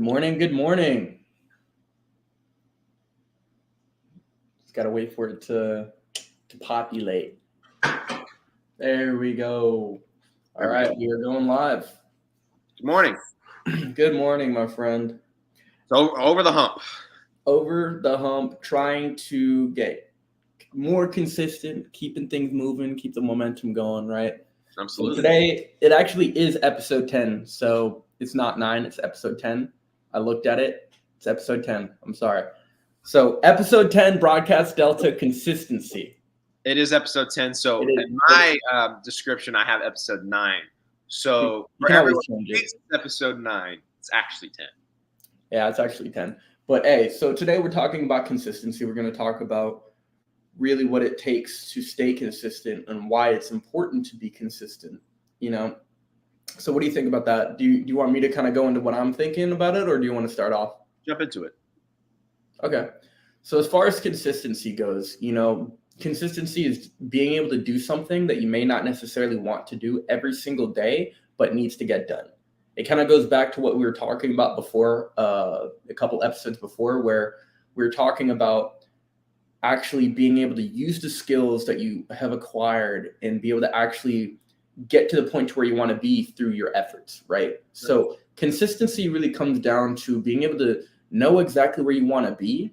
Good morning. Good morning. Just gotta wait for it to populate. There we go. All There we right, go. we are going live. Good morning. Good morning, my friend. So over the hump. Over the hump, trying to get more consistent, keeping things moving, keep the momentum going, right? So Absolutely. today, it actually is episode 10. So it's not 9, it's episode 10. I looked at it. It's episode 10. I'm sorry. So episode 10, broadcast delta consistency. It is episode 10. So It is. in my description, I have episode 9. So You for can always everyone who change it. thinks it's episode 9, it's actually 10. Yeah, it's actually 10. But hey, so today we're talking about consistency. We're going to talk about really what it takes to stay consistent and why it's important to be consistent, you know? So what do you think about that? Do you want me to kind of go into what I'm thinking about it, or do you want to start off? Jump into it. Okay. So as far as consistency goes, consistency is being able to do something that you may not necessarily want to do every single day, but needs to get done. It kind of goes back to what we were talking about before, a couple episodes before, where we were talking about actually being able to use the skills that you have acquired and be able to actually get to the point to where you want to be through your efforts, right? So consistency really comes down to being able to know exactly where you want to be,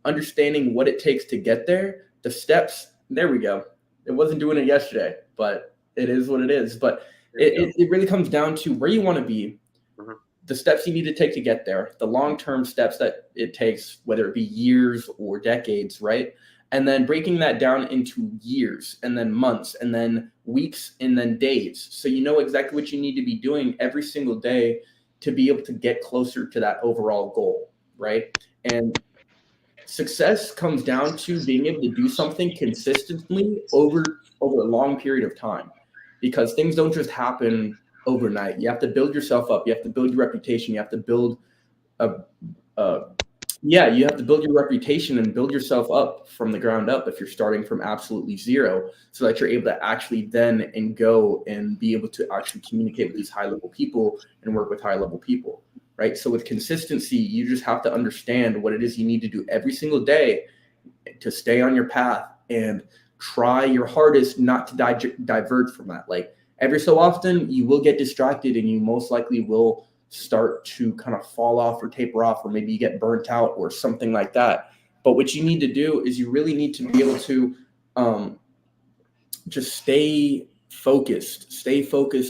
understanding what it takes to get there, the steps. There we go. It wasn't doing it yesterday, but it is what it is. But it really comes down to where you want to be, the steps you need to take to get there, the long-term steps that it takes, whether it be years or decades, right? And then breaking that down into years and then months and then weeks and then days. So you know exactly what you need to be doing every single day to be able to get closer to that overall goal, right? And success comes down to being able to do something consistently over a long period of time, because things don't just happen overnight. You have to build yourself up. You have to build your reputation. You have to build you have to build your reputation and build yourself up from the ground up if you're starting from absolutely zero, so that you're able to actually then and go and be able to actually communicate with these high level people and work with high level people, right? So with consistency, you just have to understand what it is you need to do every single day to stay on your path and try your hardest not to divert from that. Like every so often you will get distracted and you most likely will start to kind of fall off or taper off, or maybe you get burnt out or something like that. But what you need to do is you really need to be able to just stay focused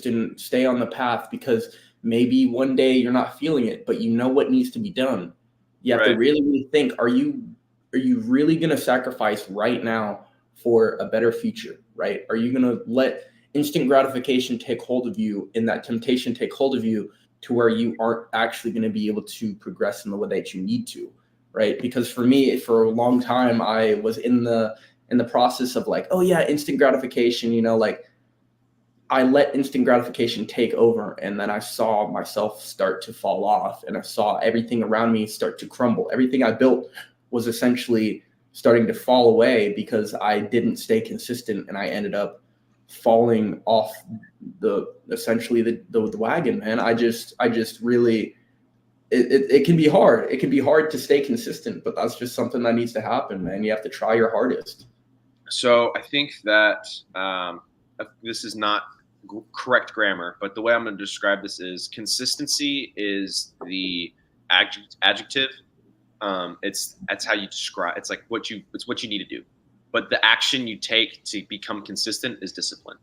and stay on the path, because maybe one day you're not feeling it, but you know what needs to be done. You have to really think, are you really going to sacrifice right now for a better future, right? Are you going to let instant gratification take hold of you and that temptation take hold of you to where you aren't actually going to be able to progress in the way that you need to, right? Because for me, for a long time, I was in the process of like, oh yeah, instant gratification, like I let instant gratification take over, and then I saw myself start to fall off, and I saw everything around me start to crumble. Everything I built was essentially starting to fall away because I didn't stay consistent, and I ended up falling off the wagon, man. I just really, it can be hard. It can be hard to stay consistent, but that's just something that needs to happen, man. You have to try your hardest. So I think that this is not correct grammar, but the way I'm going to describe this is consistency is the adjective. That's how you describe. It's like what you need to do, but the action you take to become consistent is discipline,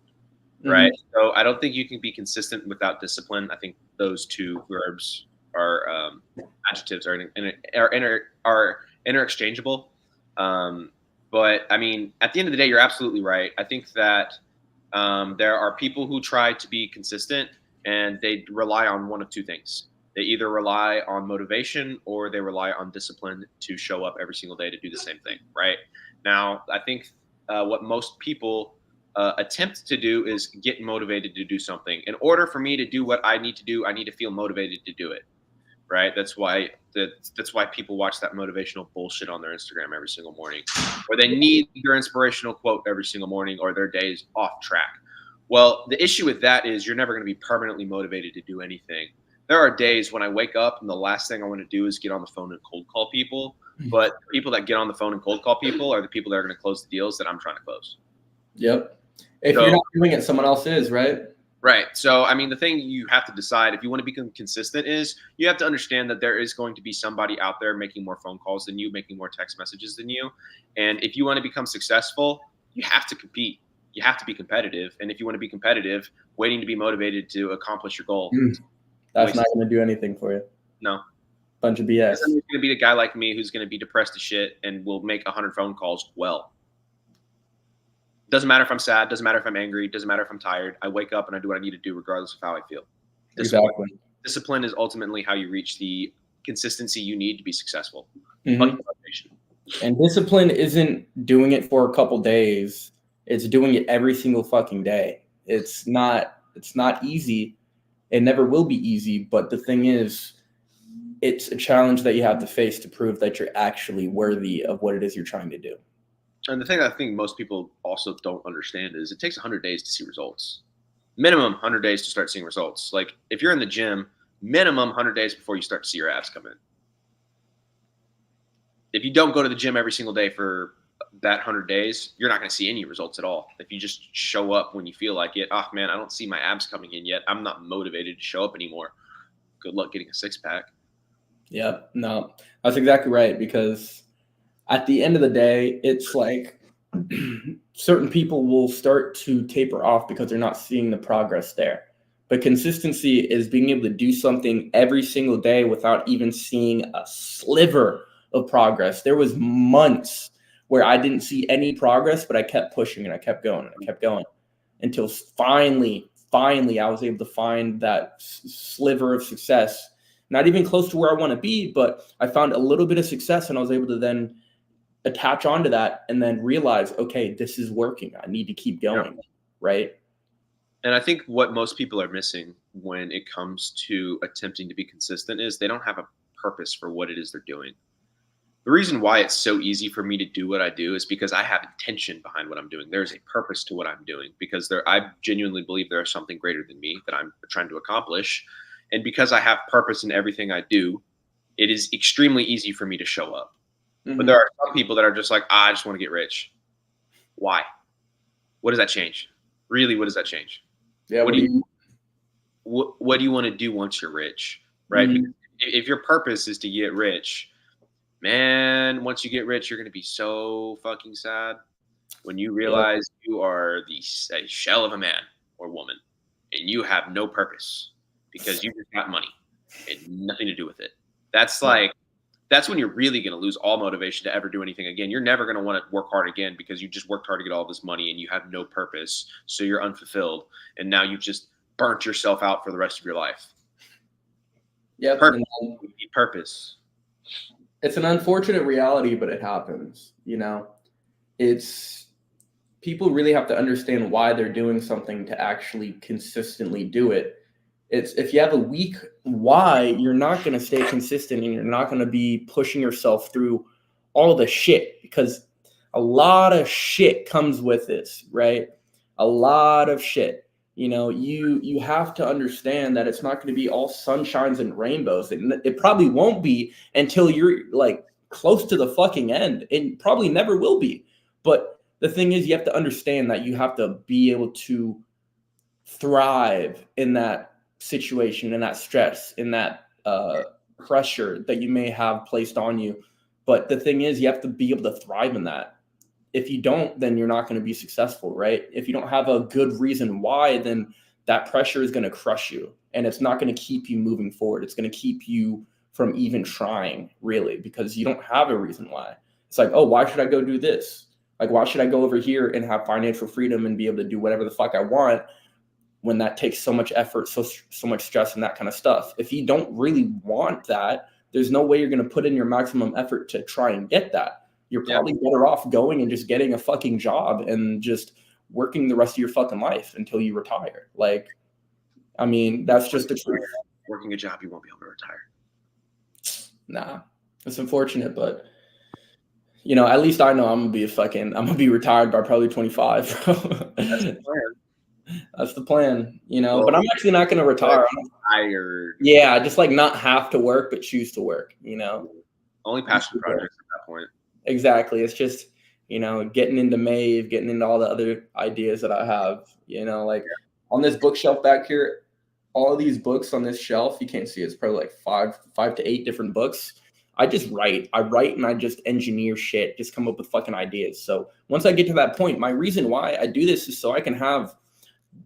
right? Mm-hmm. So I don't think you can be consistent without discipline. I think those two verbs are adjectives are interchangeable. But I mean, at the end of the day, you're absolutely right. I think that there are people who try to be consistent and they rely on one of two things. They either rely on motivation or they rely on discipline to show up every single day to do the same thing, right? Now, I think what most people attempt to do is get motivated to do something. In order for me to do what I need to do, I need to feel motivated to do it, right? That's why people watch that motivational bullshit on their Instagram every single morning, or they need their inspirational quote every single morning, or their day's off track. Well, the issue with that is you're never going to be permanently motivated to do anything. there are days when I wake up and the last thing I want to do is get on the phone and cold call people. But people that get on the phone and cold call people are the people that are going to close the deals that I'm trying to close. Yep. If you're not doing it, someone else is, right? Right. So, I mean, the thing you have to decide if you want to become consistent is you have to understand that there is going to be somebody out there making more phone calls than you, making more text messages than you. And if you want to become successful, you have to compete. You have to be competitive. And if you want to be competitive, waiting to be motivated to accomplish your goal. That's not going to do anything for you. No. Bunch of BS. It's going to be a guy like me who's going to be depressed as shit and will make 100 phone calls well. Doesn't matter if I'm sad. Doesn't matter if I'm angry. Doesn't matter if I'm tired. I wake up and I do what I need to do regardless of how I feel. Exactly. Discipline is ultimately how you reach the consistency you need to be successful. Mm-hmm. And discipline isn't doing it for a couple days. It's doing it every single fucking day. It's not easy. It never will be easy. But the thing is, it's a challenge that you have to face to prove that you're actually worthy of what it is you're trying to do. And the thing I think most people also don't understand is it takes 100 days to see results. Minimum 100 days to start seeing results. Like if you're in the gym, minimum 100 days before you start to see your abs come in. If you don't go to the gym every single day for that 100 days, you're not going to see any results at all. If you just show up when you feel like it, oh man, I don't see my abs coming in yet. I'm not motivated to show up anymore. Good luck getting a six-pack. Yeah, no, that's exactly right. Because at the end of the day, it's like certain people will start to taper off because they're not seeing the progress there. But consistency is being able to do something every single day without even seeing a sliver of progress. There was months where I didn't see any progress, but I kept pushing and I kept going and I kept going until finally I was able to find that sliver of success. Not even close to where I want to be, but I found a little bit of success and I was able to then attach onto that and then realize, okay, this is working. I need to keep going, right? And I think what most people are missing when it comes to attempting to be consistent is they don't have a purpose for what it is they're doing. The reason why it's so easy for me to do what I do is because I have intention behind what I'm doing. There's a purpose to what I'm doing because I genuinely believe there is something greater than me that I'm trying to accomplish. And because I have purpose in everything I do, it is extremely easy for me to show up. Mm-hmm. But there are some people that are just like, I just want to get rich. Why? What does that change? Really, what does that change? Yeah. What do you want to do once you're rich? Right? Mm-hmm. If your purpose is to get rich, man, once you get rich, you're going to be so fucking sad when you realize you are a shell of a man or woman and you have no purpose because you just got money and nothing to do with it. That's when you're really going to lose all motivation to ever do anything again. You're never going to want to work hard again because you just worked hard to get all this money and you have no purpose. So you're unfulfilled. And now you've just burnt yourself out for the rest of your life. Yeah. Purpose. It's an unfortunate reality, but it happens. You know, people really have to understand why they're doing something to actually consistently do it. It's if you have a weak why, you're not going to stay consistent and you're not going to be pushing yourself through all the shit because a lot of shit comes with this, right? A lot of shit. You know, you have to understand that it's not going to be all sunshines and rainbows. It probably won't be until you're like close to the fucking end. It probably never will be. But the thing is, you have to understand that you have to be able to thrive in that situation, in that stress, in that pressure that you may have placed on you. But the thing is, you have to be able to thrive in that. If you don't, then you're not going to be successful, right? If you don't have a good reason why, then that pressure is going to crush you and it's not going to keep you moving forward. It's going to keep you from even trying, really, because you don't have a reason why. It's like, oh, why should I go do this? Like, why should I go over here and have financial freedom and be able to do whatever the fuck I want when that takes so much effort, so much stress and that kind of stuff? If you don't really want that, there's no way you're going to put in your maximum effort to try and get that. You're probably better off going and just getting a fucking job and just working the rest of your fucking life until you retire. Like, I mean, that's just the truth. Working a job, you won't be able to retire. Nah, it's unfortunate, but you know, at least I know I'm gonna be retired by probably 25. That's the plan. That's the plan, Well, but I'm actually not going to retire. tired. Yeah, just like not have to work, but choose to work, Only passion projects at that point. Exactly. It's just, getting into Mave, getting into all the other ideas that I have, like on this bookshelf back here, all of these books on this shelf, you can't see it's probably like five to eight different books. I just write. I write and I just engineer shit, just come up with fucking ideas. So once I get to that point, my reason why I do this is so I can have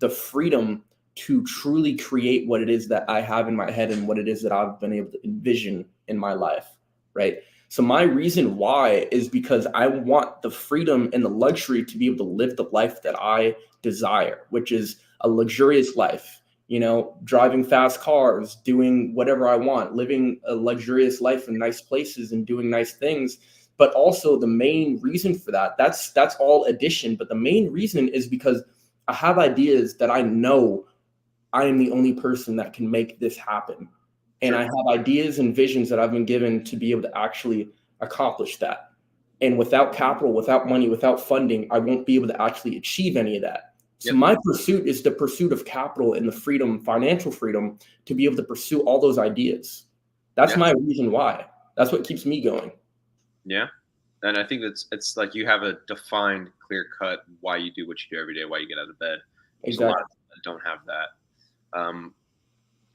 the freedom to truly create what it is that I have in my head and what it is that I've been able to envision in my life, right? So my reason why is because I want the freedom and the luxury to be able to live the life that I desire, which is a luxurious life, driving fast cars, doing whatever I want, living a luxurious life in nice places and doing nice things. But also the main reason for that's all addition. But the main reason is because I have ideas that I know I am the only person that can make this happen. And I have ideas and visions that I've been given to be able to actually accomplish that. And without capital, without money, without funding, I won't be able to actually achieve any of that. So my pursuit is the pursuit of capital and the freedom, financial freedom, to be able to pursue all those ideas. That's my reason why. That's what keeps me going. Yeah. And I think it's like you have a defined, clear cut why you do what you do every day, why you get out of bed. There's a lot of people that don't have that.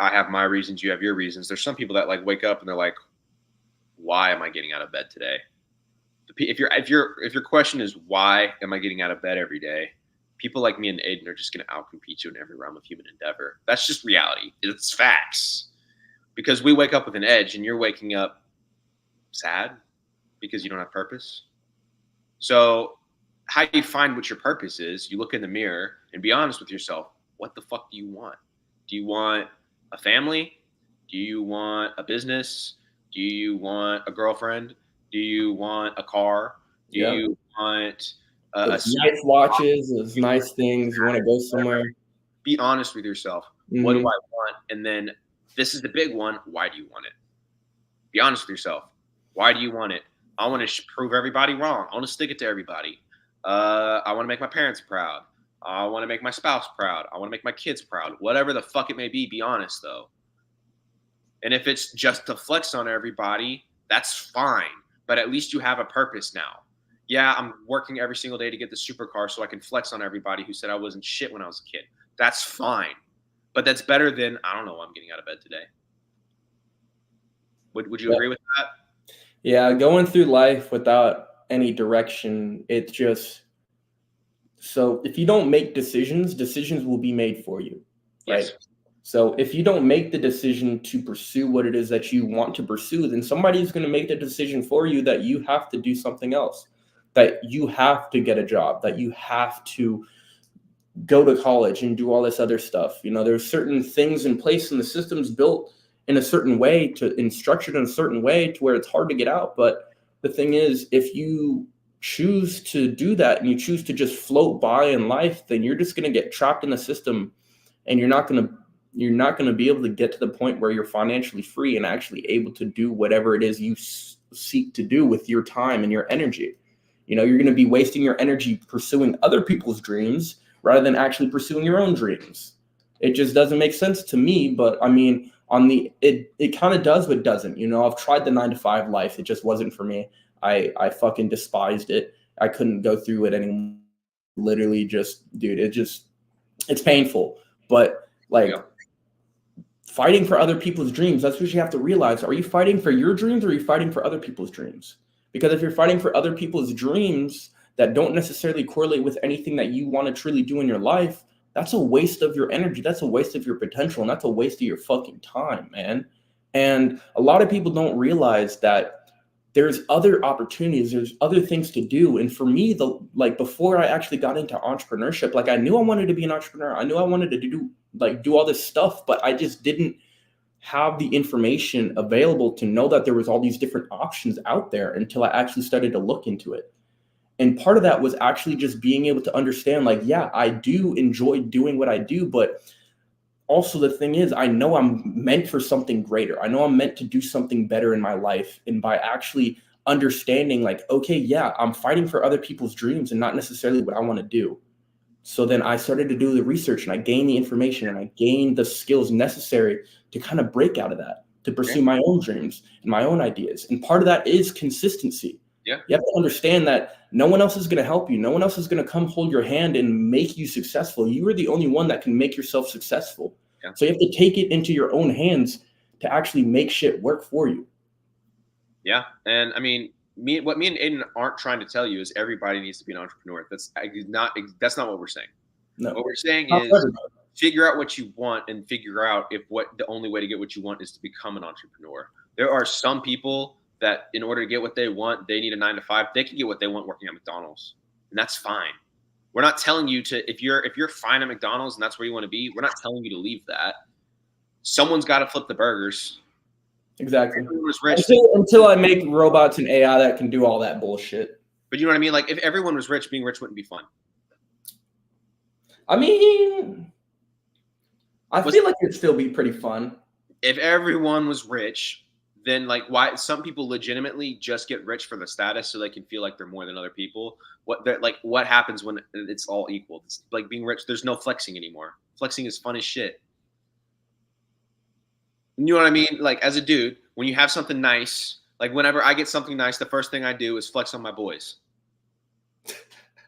I have my reasons, you have your reasons. There's some people that like wake up and they're like, why am I getting out of bed today? If your question is why am I getting out of bed every day, people like me and Aidan are just going to outcompete you in every realm of human endeavor. That's just reality. It's facts. Because we wake up with an edge and you're waking up sad because you don't have purpose. So how you find what your purpose is, you look in the mirror and be honest with yourself. What the fuck do you want? Do you want a family? Do you want a business? Do you want a girlfriend? Do you want a car? Do you want nice watches, those nice things? You want to go somewhere? Be honest with yourself. Mm-hmm. What do I want? And then this is the big one. Why do you want it? Be honest with yourself. Why do you want it? I want to prove everybody wrong. I want to stick it to everybody. I want to make my parents proud. I want to make my spouse proud. I want to make my kids proud. Whatever the fuck it may be honest, though. And if it's just to flex on everybody, that's fine. But at least you have a purpose now. Yeah, I'm working every single day to get the supercar so I can flex on everybody who said I wasn't shit when I was a kid. That's fine. But that's better than, I don't know, I'm getting out of bed today. Would you agree with that? Yeah, going through life without any direction, it's just... So if you don't make decisions will be made for you, right? Yes. So if you don't make the decision to pursue what it is that you want to pursue, then somebody's going to make the decision for you that you have to do something else, that you have to get a job, that you have to go to college and do all this other stuff. There's certain things in place and the system's built in a certain way and structured in a certain way to where it's hard to get out. But the thing is, if you choose to do that and you choose to just float by in life, then you're just going to get trapped in the system and you're not going to be able to get to the point where you're financially free and actually able to do whatever it is you seek to do with your time and your energy. You're going to be wasting your energy pursuing other people's dreams rather than actually pursuing your own dreams. It just doesn't make sense to me. But I mean, it kind of does, but doesn't. I've tried the 9-to-5 life. It just wasn't for me. I fucking despised it. I couldn't go through it anymore. Literally just, dude, it's painful. But fighting for other people's dreams, that's what you have to realize. Are you fighting for your dreams or are you fighting for other people's dreams? Because if you're fighting for other people's dreams that don't necessarily correlate with anything that you want to truly do in your life, that's a waste of your energy. That's a waste of your potential. And that's a waste of your fucking time, man. And a lot of people don't realize that there's other opportunities, there's other things to do. And for me, before I actually got into entrepreneurship, I knew I wanted to be an entrepreneur. I knew I wanted to do all this stuff, but I just didn't have the information available to know that there was all these different options out there until I actually started to look into it. And part of that was actually just being able to understand, I do enjoy doing what I do, but also the thing is, I know I'm meant for something greater. I know I'm meant to do something better in my life. And by actually understanding, okay, yeah, I'm fighting for other people's dreams and not necessarily what I want to do. So then I started to do the research and I gained the information and I gained the skills necessary to kind of break out of that, to pursue my own dreams and my own ideas. And part of that is consistency. Yeah. You have to understand that no one else is going to help you. No one else is going to come hold your hand and make you successful. You are the only one that can make yourself successful. Yeah. So you have to take it into your own hands to actually make shit work for you. Yeah. And I mean, what me and Aidan aren't trying to tell you is everybody needs to be an entrepreneur. That's not what we're saying. No. What we're saying is figure out what you want and figure out if the only way to get what you want is to become an entrepreneur. There are some people that in order to get what they want, they need a 9 to 5. They can get what they want working at McDonald's, and that's fine. We're not telling you to, if you're fine at McDonald's and that's where you want to be, we're not telling you to leave that. Someone's got to flip the burgers. Exactly. Was rich, until I make robots and AI that can do all that bullshit. But you know what I mean? Like if everyone was rich, being rich wouldn't be fun. I mean, I feel like it'd still be pretty fun. If everyone was rich, then like why some people legitimately just get rich for the status so they can feel like they're more than other people. What happens when it's all equal? It's like being rich, there's no flexing anymore. Flexing is fun as shit. You know what I mean? Like as a dude, when you have something nice, like whenever I get something nice, the first thing I do is flex on my boys.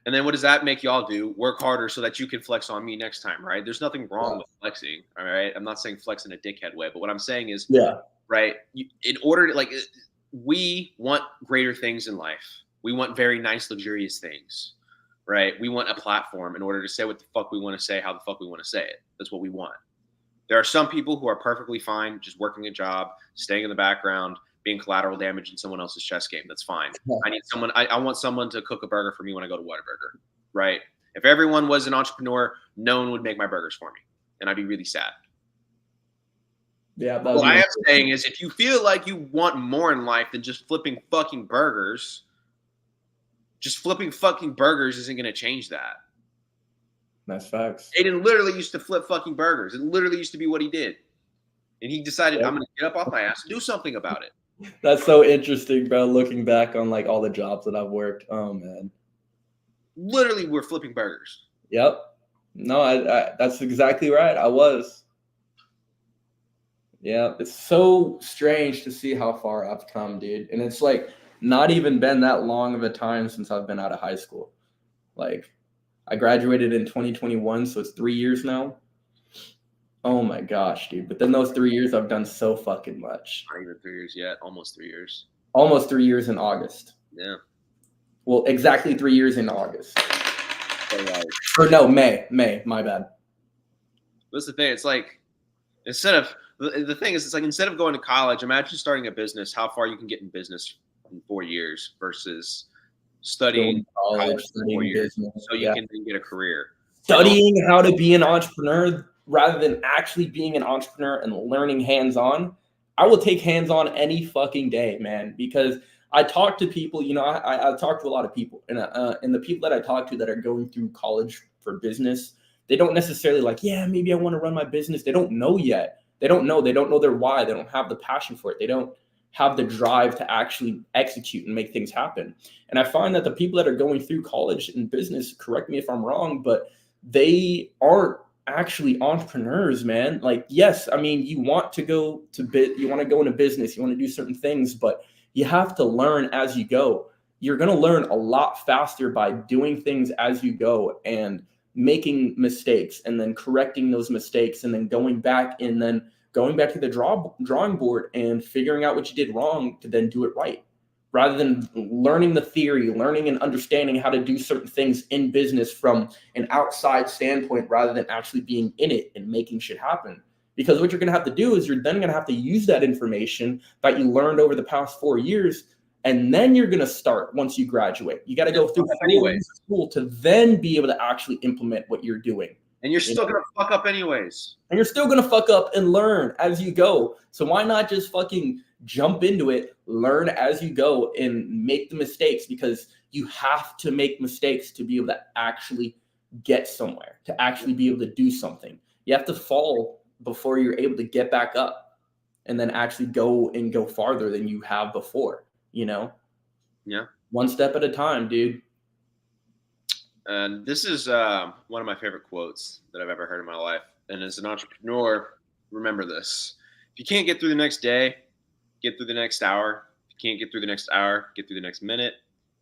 And then what does that make y'all do? Work harder so that you can flex on me next time, right? There's nothing wrong with flexing, all right? I'm not saying flex in a dickhead way, but what I'm saying is, right, in order to, like, we want greater things in life. We want very nice, luxurious things, right? We want a platform in order to say what the fuck we want to say, how the fuck we want to say it. That's what we want. There are some people who are perfectly fine just working a job, staying in the background, being collateral damage in someone else's chess game. That's fine. I want someone to cook a burger for me when I go to Whataburger, right? If everyone was an entrepreneur, no one would make my burgers for me, and I'd be really sad. Yeah. What I am saying is if you feel like you want more in life than just flipping fucking burgers, just flipping fucking burgers isn't going to change that. That's facts. Aidan literally used to flip fucking burgers. It literally used to be what he did. And he decided, I'm going to get up off my ass and do something about it. That's so interesting, bro, looking back on like all the jobs that I've worked. Oh, man. Literally, we're flipping burgers. Yep. No, I that's exactly right. I was. Yeah, it's so strange to see how far I've come, dude. And it's like not even been that long of a time since I've been out of high school. Like I graduated in 2021, so it's 3 years now. Oh my gosh, dude. But then those 3 years I've done so fucking much. Not even 3 years yet. Almost 3 years. Almost 3 years in August. Yeah. Well, exactly 3 years in August. Or no, May, my bad. That's the thing. It's like the thing is, it's like instead of going to college, imagine starting a business, how far you can get in business in 4 years versus studying college for 4 years business, so you can then get a career. Studying how to be an entrepreneur rather than actually being an entrepreneur and learning hands-on. I will take hands-on any fucking day, man, because I talk to people, you know, I talk to a lot of people, and the people that I talk to that are going through college for business, they don't necessarily like, yeah, maybe I want to run my business. They don't know yet. They don't know their why. They don't have the passion for it. They don't have the drive to actually execute and make things happen. And I find that the people that are going through college and business, correct me if I'm wrong, but they aren't actually entrepreneurs, man. Like, yes, I mean, you want to go into business, you want to do certain things, but you have to learn as you go. You're going to learn a lot faster by doing things as you go and making mistakes and then correcting those mistakes and then going back to the drawing board and figuring out what you did wrong to then do it right, rather than learning the theory, learning and understanding how to do certain things in business from an outside standpoint rather than actually being in it and making shit happen. Because what you're going to have to do is you're then going to have to use that information that you learned over the past 4 years, and then you're going to start once you graduate. You got to go through 4 years of school to then be able to actually implement what you're doing. And you're still going to fuck up anyways. And you're still going to fuck up and learn as you go. So why not just fucking jump into it, learn as you go, and make the mistakes? Because you have to make mistakes to be able to actually get somewhere, to actually be able to do something. You have to fall before you're able to get back up and then actually go farther than you have before, you know? Yeah. One step at a time, dude. And this is one of my favorite quotes that I've ever heard in my life. And as an entrepreneur, remember this: if you can't get through the next day, get through the next hour. If you can't get through the next hour, get through the next minute.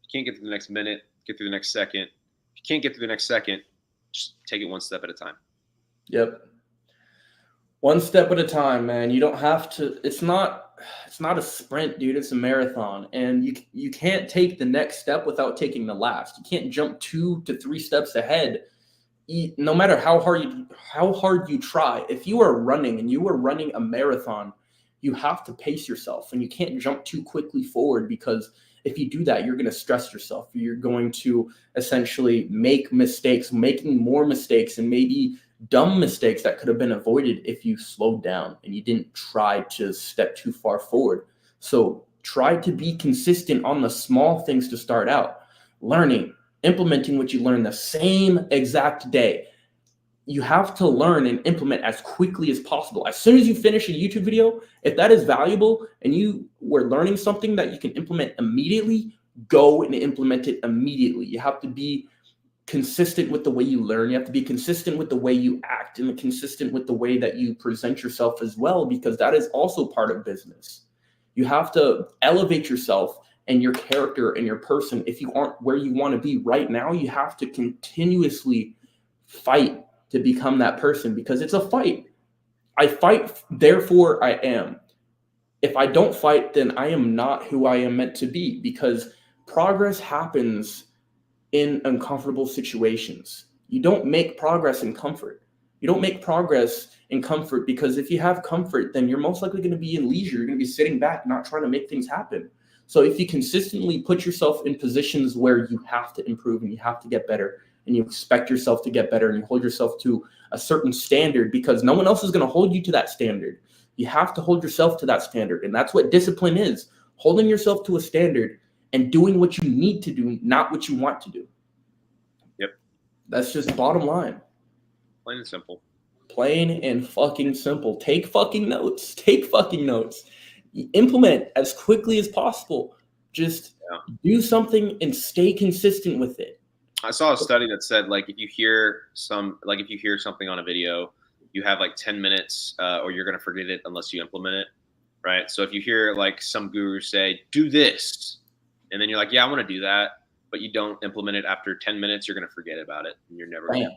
If you can't get through the next minute, get through the next second. If you can't get through the next second, just take it one step at a time. Yep. One step at a time, man. You don't have to. It's not a sprint, dude. It's a marathon, and you can't take the next step without taking the last. You can't jump 2 to 3 steps ahead. No matter how hard you try. If you are running and you are running a marathon, you have to pace yourself, and you can't jump too quickly forward, because if you do that, you're going to stress yourself. You're going to essentially make mistakes, making more mistakes, and maybe dumb mistakes that could have been avoided if you slowed down and you didn't try to step too far forward. So try to be consistent on the small things to start out. Learning, implementing what you learn the same exact day. You have to learn and implement as quickly as possible. As soon as you finish a YouTube video, if that is valuable and you were learning something that you can implement immediately, go and implement it immediately. You have to be consistent with the way you learn. You have to be consistent with the way you act, and consistent with the way that you present yourself as well, because that is also part of business. You have to elevate yourself and your character and your person. If you aren't where you want to be right now, you have to continuously fight to become that person, because it's a fight. I fight, therefore I am. If I don't fight, then I am not who I am meant to be, because progress happens in uncomfortable situations. You don't make progress in comfort. You don't make progress in comfort, because if you have comfort, then you're most likely going to be in leisure. You're going to be sitting back, not trying to make things happen. So if you consistently put yourself in positions where you have to improve and you have to get better, and you expect yourself to get better, and you hold yourself to a certain standard, because no one else is going to hold you to that standard. You have to hold yourself to that standard. And that's what discipline is: holding yourself to a standard and doing what you need to do, not what you want to do. Yep. That's just bottom line. Plain and simple. Plain and fucking simple. Take fucking notes. Take fucking notes. Implement as quickly as possible. Just do something and stay consistent with it. I saw a study that said, like, if you hear something on a video, you have like 10 minutes or you're going to forget it unless you implement it. Right. So if you hear like some guru say, do this, and then you're like, yeah, I want to do that, but you don't implement it after 10 minutes, you're going to forget about it, and you're never going to.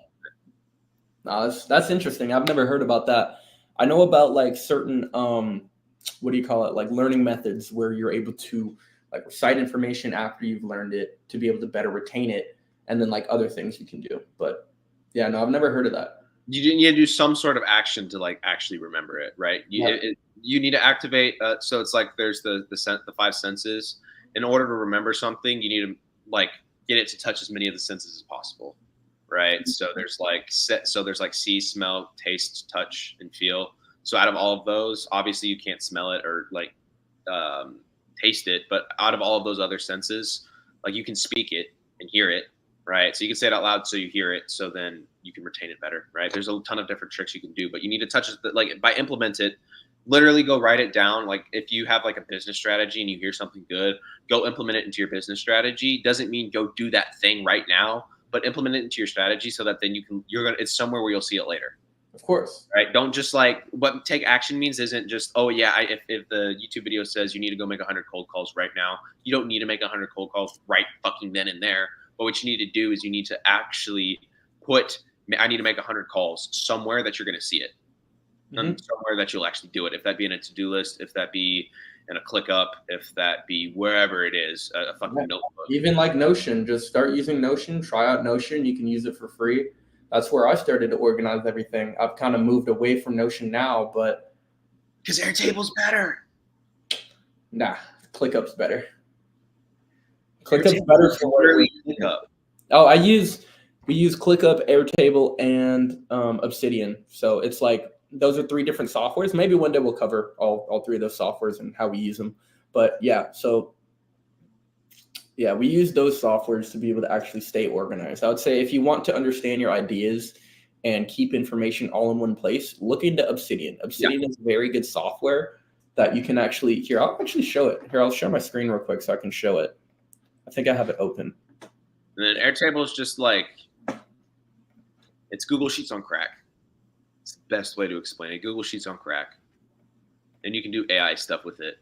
No, that's interesting. I've never heard about that. I know about like certain, what do you call it? Like learning methods where you're able to like recite information after you've learned it to be able to better retain it. And then like other things you can do. But yeah, no, I've never heard of that. You need to do some sort of action to like actually remember it, right? You need to activate. So it's like there's the 5 senses. In order to remember something, you need to like get it to touch as many of the senses as possible, right? So there's like see, smell, taste, touch, and feel. So out of all of those, obviously you can't smell it or like taste it, but out of all of those other senses, like you can speak it and hear it, right? So you can say it out loud so you hear it, so then you can retain it better, right? There's a ton of different tricks you can do, but you need to touch it, like by implement it. Literally go write it down. Like if you have like a business strategy and you hear something good, go implement it into your business strategy. Doesn't mean go do that thing right now, but implement it into your strategy so that then it's somewhere where you'll see it later. Of course. Right. Don't just like what take action means isn't just, oh yeah, if the YouTube video says you need to go make 100 cold calls right now, you don't need to make 100 cold calls right fucking then and there. But what you need to do is you need to actually I need to make 100 calls somewhere that you're going to see it. And somewhere that you'll actually do it. If that be in a to-do list, if that be in a ClickUp, if that be wherever it is, a fucking notebook. Even like Notion, just start using Notion, try out Notion. You can use it for free. That's where I started to organize everything. I've kind of moved away from Notion now, but because Airtable's better. Nah, ClickUp's better. ClickUp's better for literally ClickUp. Oh, we use ClickUp, Airtable, and Obsidian. So it's like those are 3 different softwares. Maybe one day we'll cover all 3 of those softwares and how we use them. But yeah, so yeah, we use those softwares to be able to actually stay organized. I would say if you want to understand your ideas and keep information all in one place, look into Obsidian. Obsidian is very good software that you can actually, I'll actually show it. Here, I'll share my screen real quick so I can show it. I think I have it open. And then Airtable is just like, it's Google Sheets on crack. It's the best way to explain it. Google Sheets on crack. And you can do AI stuff with it.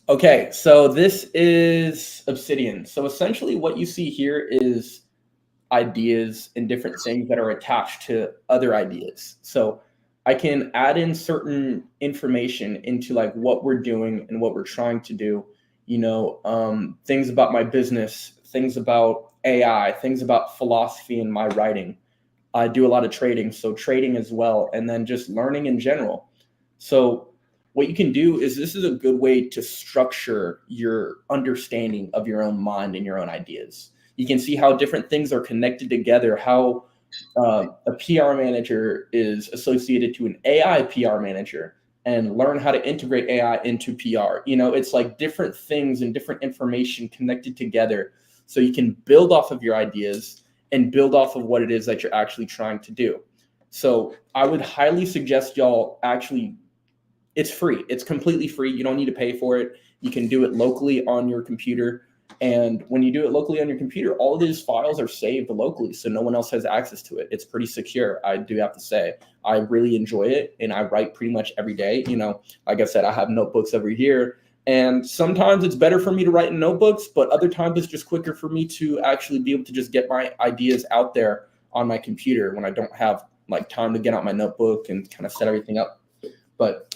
Okay, so this is Obsidian. So essentially what you see here is ideas and different things that are attached to other ideas. So I can add in certain information into like what we're doing and what we're trying to do, things about my business, things about AI, things about philosophy in my writing. I do a lot of trading, so trading as well, and then just learning in general. So what you can do is this is a good way to structure your understanding of your own mind and your own ideas. You can see how different things are connected together, how a PR manager is associated to an AI PR manager, and learn how to integrate AI into PR. It's like different things and different information connected together so you can build off of your ideas and build off of what it is that you're actually trying to do. So I would highly suggest y'all actually, it's free. It's completely free. You don't need to pay for it. You can do it locally on your computer. And when you do it locally on your computer, all of these files are saved locally, so no one else has access to it. It's pretty secure, I do have to say. I really enjoy it, and I write pretty much every day. Like I said, I have notebooks over here, and sometimes it's better for me to write in notebooks, but other times it's just quicker for me to actually be able to just get my ideas out there on my computer when I don't have like time to get out my notebook and kind of set everything up. But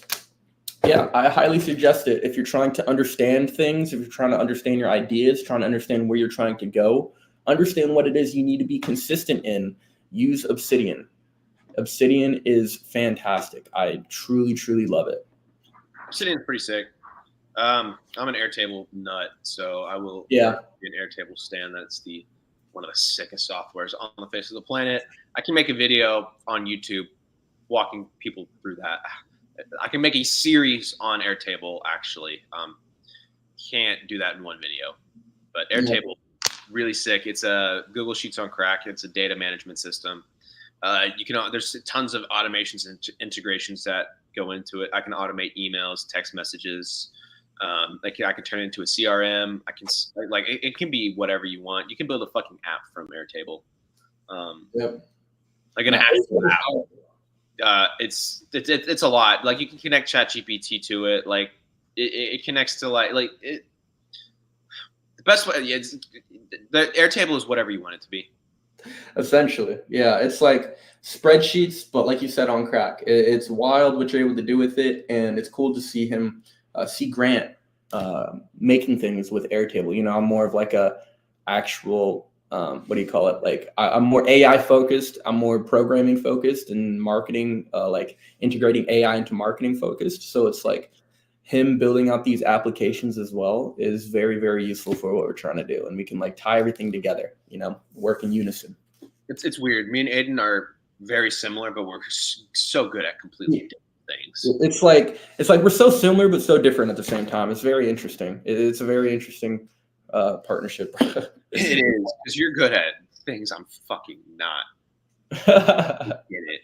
yeah, I highly suggest it if you're trying to understand things, if you're trying to understand your ideas, trying to understand where you're trying to go, understand what it is you need to be consistent in, use Obsidian. Obsidian is fantastic. I truly, truly love it. Obsidian's pretty sick. I'm an Airtable nut, so I will be an Airtable stan. That's one of the sickest softwares on the face of the planet. I can make a video on YouTube walking people through that. I can make a series on Airtable, actually. Can't do that in one video. But Airtable, really sick. It's a Google Sheets on crack. It's a data management system. There's tons of automations and integrations that go into it. I can automate emails, text messages. I can turn it into a CRM. It can be whatever you want. You can build a fucking app from Airtable. Like an actual app. It's a lot. Like you can connect ChatGPT to it. Like it connects to the best way. The Airtable is whatever you want it to be. Essentially, yeah, it's like spreadsheets, but like you said, on crack. It's wild what you're able to do with it, and it's cool to see Grant making things with Airtable. I'm more of like a actual what do you call it? Like I'm more AI focused. I'm more programming focused and marketing, like integrating AI into marketing focused. So it's like him building out these applications as well is very, very useful for what we're trying to do. And we can like tie everything together, work in unison. It's weird. Me and Aidan are very similar, but we're so good at completely different things. It's like we're so similar, but so different at the same time. It's very interesting. It's a very interesting partnership. It is, because you're good at things I'm fucking not. Get it.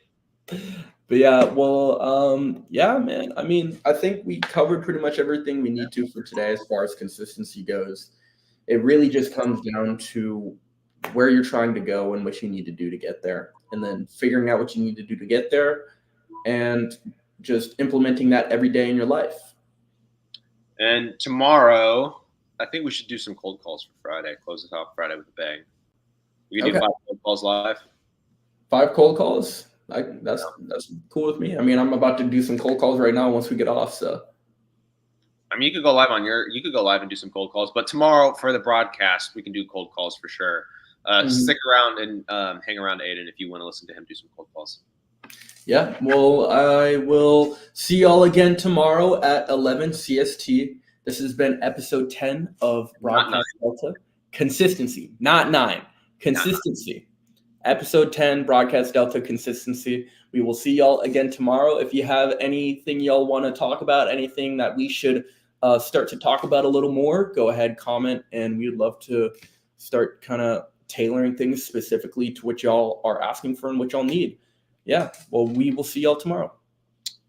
But yeah, well, yeah, man. I mean, I think we covered pretty much everything we need to for today as far as consistency goes. It really just comes down to where you're trying to go and what you need to do to get there, and then figuring out what you need to do to get there, and just implementing that every day in your life. And tomorrow, I think we should do some cold calls for Friday. Close it off Friday with a bang. We can do 5 cold calls live. 5 cold calls? That's cool with me. I mean, I'm about to do some cold calls right now once we get off. So, I mean, you could go live and do some cold calls. But tomorrow for the broadcast, we can do cold calls for sure. Stick around and hang around Aidan if you want to listen to him do some cold calls. Yeah, well, I will see y'all again tomorrow at 11 CST. This has been episode 10 of Broadcast Delta. Consistency, not 9. Consistency. Episode 10, Broadcast Delta, consistency. We will see y'all again tomorrow. If you have anything y'all want to talk about, anything that we should start to talk about a little more, go ahead, comment, and we'd love to start kind of tailoring things specifically to what y'all are asking for and what y'all need. Yeah, well, we will see y'all tomorrow.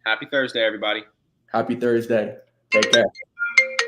Happy Thursday, everybody. Happy Thursday. Take care.